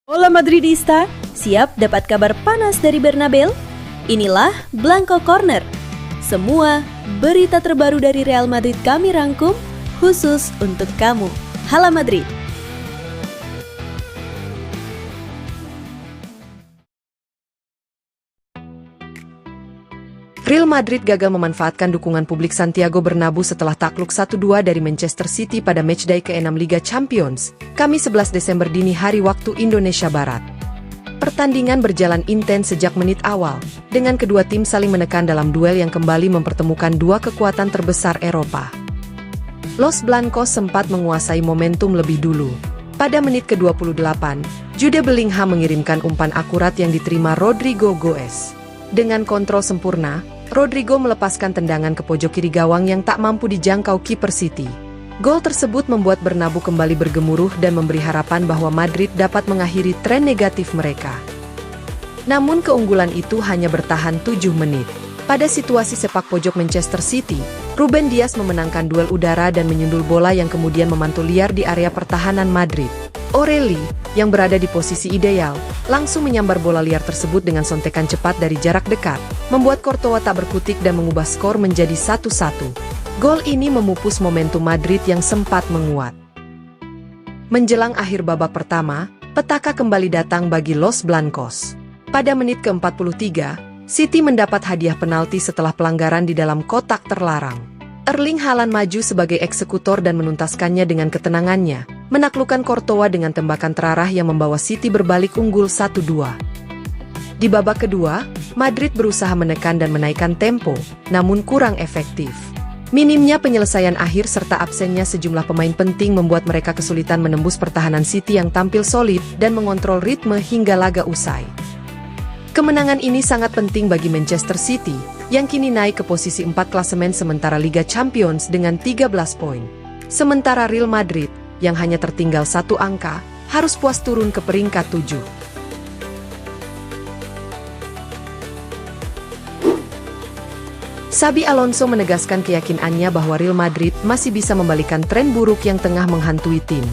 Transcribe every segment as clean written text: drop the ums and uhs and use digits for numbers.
Hola Madridista, siap dapat kabar panas dari Bernabeu? Inilah Blanco Corner. Semua berita terbaru dari Real Madrid kami rangkum khusus untuk kamu. Hala Madrid. Real Madrid gagal memanfaatkan dukungan publik Santiago Bernabeu setelah takluk 1-2 dari Manchester City pada matchday ke-6 Liga Champions, Kamis 11 Desember dini hari waktu Indonesia Barat. Pertandingan berjalan intens sejak menit awal, dengan kedua tim saling menekan dalam duel yang kembali mempertemukan dua kekuatan terbesar Eropa. Los Blancos sempat menguasai momentum lebih dulu. Pada menit ke-28, Jude Bellingham mengirimkan umpan akurat yang diterima Rodrygo Goes. Dengan kontrol sempurna, Rodrygo melepaskan tendangan ke pojok kiri gawang yang tak mampu dijangkau kiper City. Gol tersebut membuat Bernabeu kembali bergemuruh dan memberi harapan bahwa Madrid dapat mengakhiri tren negatif mereka. Namun keunggulan itu hanya bertahan 7 menit. Pada situasi sepak pojok Manchester City, Ruben Dias memenangkan duel udara dan menyundul bola yang kemudian memantul liar di area pertahanan Madrid. Oreli, yang berada di posisi ideal, langsung menyambar bola liar tersebut dengan sontekan cepat dari jarak dekat, membuat Courtois tak berkutik dan mengubah skor menjadi 1-1. Gol ini memupus momentum Madrid yang sempat menguat. Menjelang akhir babak pertama, petaka kembali datang bagi Los Blancos. Pada menit ke-43, City mendapat hadiah penalti setelah pelanggaran di dalam kotak terlarang. Erling Haaland maju sebagai eksekutor dan menuntaskannya dengan ketenangannya, menaklukkan Courtois dengan tembakan terarah yang membawa City berbalik unggul 1-2. Di babak kedua, Madrid berusaha menekan dan menaikkan tempo, namun kurang efektif. Minimnya penyelesaian akhir serta absennya sejumlah pemain penting membuat mereka kesulitan menembus pertahanan City yang tampil solid dan mengontrol ritme hingga laga usai. Kemenangan ini sangat penting bagi Manchester City, yang kini naik ke posisi 4 klasemen sementara Liga Champions dengan 13 poin. Sementara Real Madrid, yang hanya tertinggal 1 angka, harus puas turun ke peringkat 7. Xabi Alonso menegaskan keyakinannya bahwa Real Madrid masih bisa membalikkan tren buruk yang tengah menghantui tim.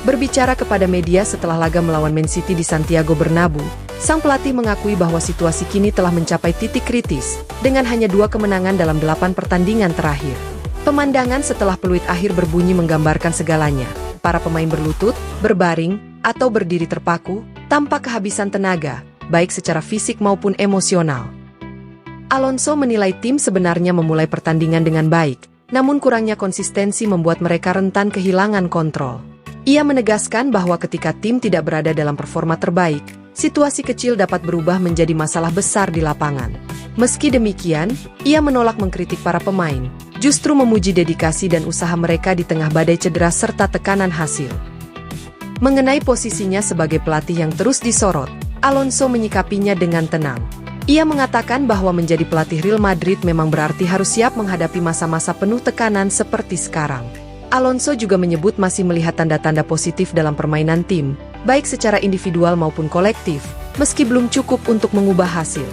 Berbicara kepada media setelah laga melawan Man City di Santiago Bernabeu, sang pelatih mengakui bahwa situasi kini telah mencapai titik kritis, dengan hanya 2 kemenangan dalam 8 pertandingan terakhir. Pemandangan setelah peluit akhir berbunyi menggambarkan segalanya. Para pemain berlutut, berbaring, atau berdiri terpaku, tanpa kehabisan tenaga, baik secara fisik maupun emosional. Alonso menilai tim sebenarnya memulai pertandingan dengan baik, namun kurangnya konsistensi membuat mereka rentan kehilangan kontrol. Ia menegaskan bahwa ketika tim tidak berada dalam performa terbaik, situasi kecil dapat berubah menjadi masalah besar di lapangan. Meski demikian, ia menolak mengkritik para pemain, justru memuji dedikasi dan usaha mereka di tengah badai cedera serta tekanan hasil. Mengenai posisinya sebagai pelatih yang terus disorot, Alonso menyikapinya dengan tenang. Ia mengatakan bahwa menjadi pelatih Real Madrid memang berarti harus siap menghadapi masa-masa penuh tekanan seperti sekarang. Alonso juga menyebut masih melihat tanda-tanda positif dalam permainan tim, baik secara individual maupun kolektif, meski belum cukup untuk mengubah hasil.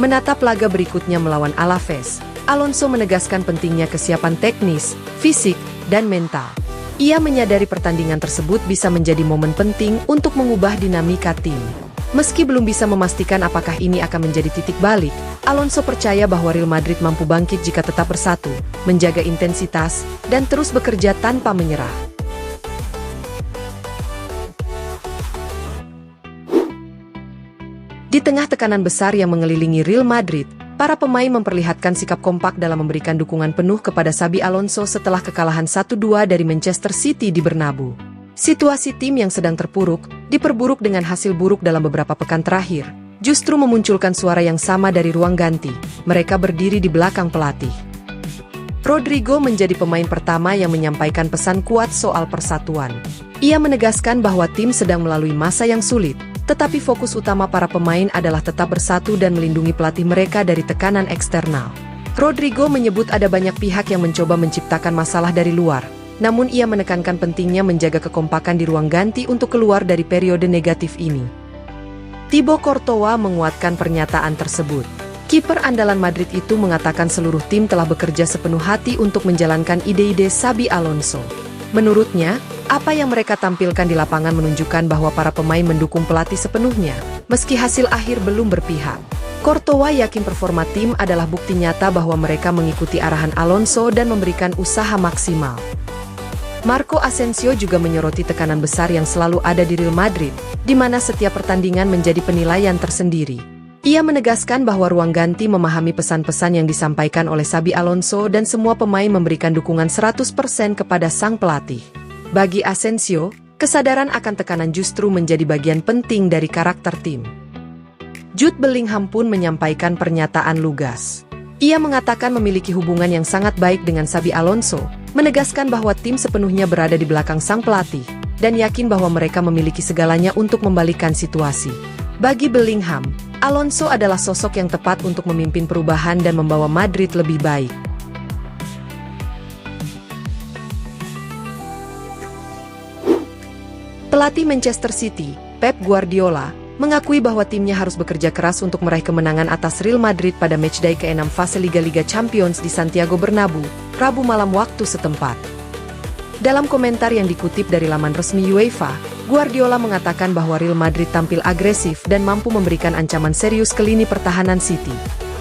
Menatap laga berikutnya melawan Alaves, Alonso menegaskan pentingnya kesiapan teknis, fisik, dan mental. Ia menyadari pertandingan tersebut bisa menjadi momen penting untuk mengubah dinamika tim. Meski belum bisa memastikan apakah ini akan menjadi titik balik, Alonso percaya bahwa Real Madrid mampu bangkit jika tetap bersatu, menjaga intensitas, dan terus bekerja tanpa menyerah. Di tengah tekanan besar yang mengelilingi Real Madrid, para pemain memperlihatkan sikap kompak dalam memberikan dukungan penuh kepada Xabi Alonso setelah kekalahan 1-2 dari Manchester City di Bernabeu. Situasi tim yang sedang terpuruk, diperburuk dengan hasil buruk dalam beberapa pekan terakhir, justru memunculkan suara yang sama dari ruang ganti. Mereka berdiri di belakang pelatih. Rodrygo menjadi pemain pertama yang menyampaikan pesan kuat soal persatuan. Ia menegaskan bahwa tim sedang melalui masa yang sulit, tetapi fokus utama para pemain adalah tetap bersatu dan melindungi pelatih mereka dari tekanan eksternal. Rodrygo menyebut ada banyak pihak yang mencoba menciptakan masalah dari luar, namun ia menekankan pentingnya menjaga kekompakan di ruang ganti untuk keluar dari periode negatif ini. Thibaut Courtois menguatkan pernyataan tersebut. Kiper andalan Madrid itu mengatakan seluruh tim telah bekerja sepenuh hati untuk menjalankan ide-ide Xabi Alonso. Menurutnya, Apa yang mereka tampilkan di lapangan menunjukkan bahwa para pemain mendukung pelatih sepenuhnya, meski hasil akhir belum berpihak. Courtois yakin performa tim adalah bukti nyata bahwa mereka mengikuti arahan Alonso dan memberikan usaha maksimal. Marco Asensio juga menyoroti tekanan besar yang selalu ada di Real Madrid, di mana setiap pertandingan menjadi penilaian tersendiri. Ia menegaskan bahwa ruang ganti memahami pesan-pesan yang disampaikan oleh Xabi Alonso dan semua pemain memberikan dukungan 100% kepada sang pelatih. Bagi Asensio, kesadaran akan tekanan justru menjadi bagian penting dari karakter tim. Jude Bellingham pun menyampaikan pernyataan lugas. Ia mengatakan memiliki hubungan yang sangat baik dengan Xabi Alonso, menegaskan bahwa tim sepenuhnya berada di belakang sang pelatih, dan yakin bahwa mereka memiliki segalanya untuk membalikkan situasi. Bagi Bellingham, Alonso adalah sosok yang tepat untuk memimpin perubahan dan membawa Madrid lebih baik. Pelatih Manchester City, Pep Guardiola, mengakui bahwa timnya harus bekerja keras untuk meraih kemenangan atas Real Madrid pada matchday ke-6 fase Liga Champions di Santiago Bernabeu, Rabu malam waktu setempat. Dalam komentar yang dikutip dari laman resmi UEFA, Guardiola mengatakan bahwa Real Madrid tampil agresif dan mampu memberikan ancaman serius ke lini pertahanan City.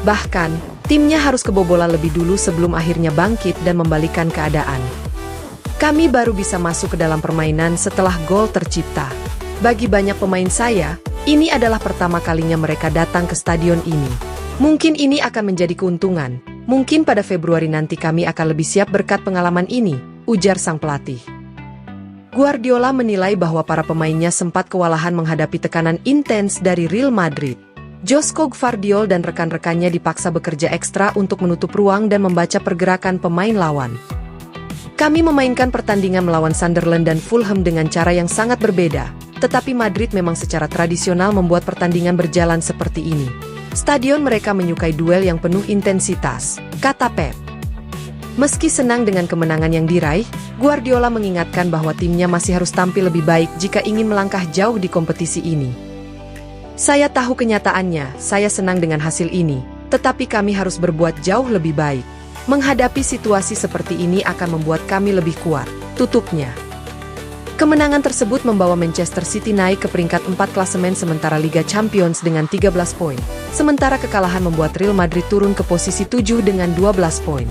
Bahkan, timnya harus kebobolan lebih dulu sebelum akhirnya bangkit dan membalikkan keadaan. Kami baru bisa masuk ke dalam permainan setelah gol tercipta. Bagi banyak pemain saya, ini adalah pertama kalinya mereka datang ke stadion ini. Mungkin ini akan menjadi keuntungan. Mungkin pada Februari nanti kami akan lebih siap berkat pengalaman ini, ujar sang pelatih. Guardiola menilai bahwa para pemainnya sempat kewalahan menghadapi tekanan intens dari Real Madrid. Josko Gvardiol dan rekan-rekannya dipaksa bekerja ekstra untuk menutup ruang dan membaca pergerakan pemain lawan. Kami memainkan pertandingan melawan Sunderland dan Fulham dengan cara yang sangat berbeda, tetapi Madrid memang secara tradisional membuat pertandingan berjalan seperti ini. Stadion mereka menyukai duel yang penuh intensitas, kata Pep. Meski senang dengan kemenangan yang diraih, Guardiola mengingatkan bahwa timnya masih harus tampil lebih baik jika ingin melangkah jauh di kompetisi ini. Saya tahu kenyataannya, saya senang dengan hasil ini, tetapi kami harus berbuat jauh lebih baik. Menghadapi situasi seperti ini akan membuat kami lebih kuat, tutupnya. Kemenangan tersebut membawa Manchester City naik ke peringkat 4 klasemen sementara Liga Champions dengan 13 poin, sementara kekalahan membuat Real Madrid turun ke posisi 7 dengan 12 poin.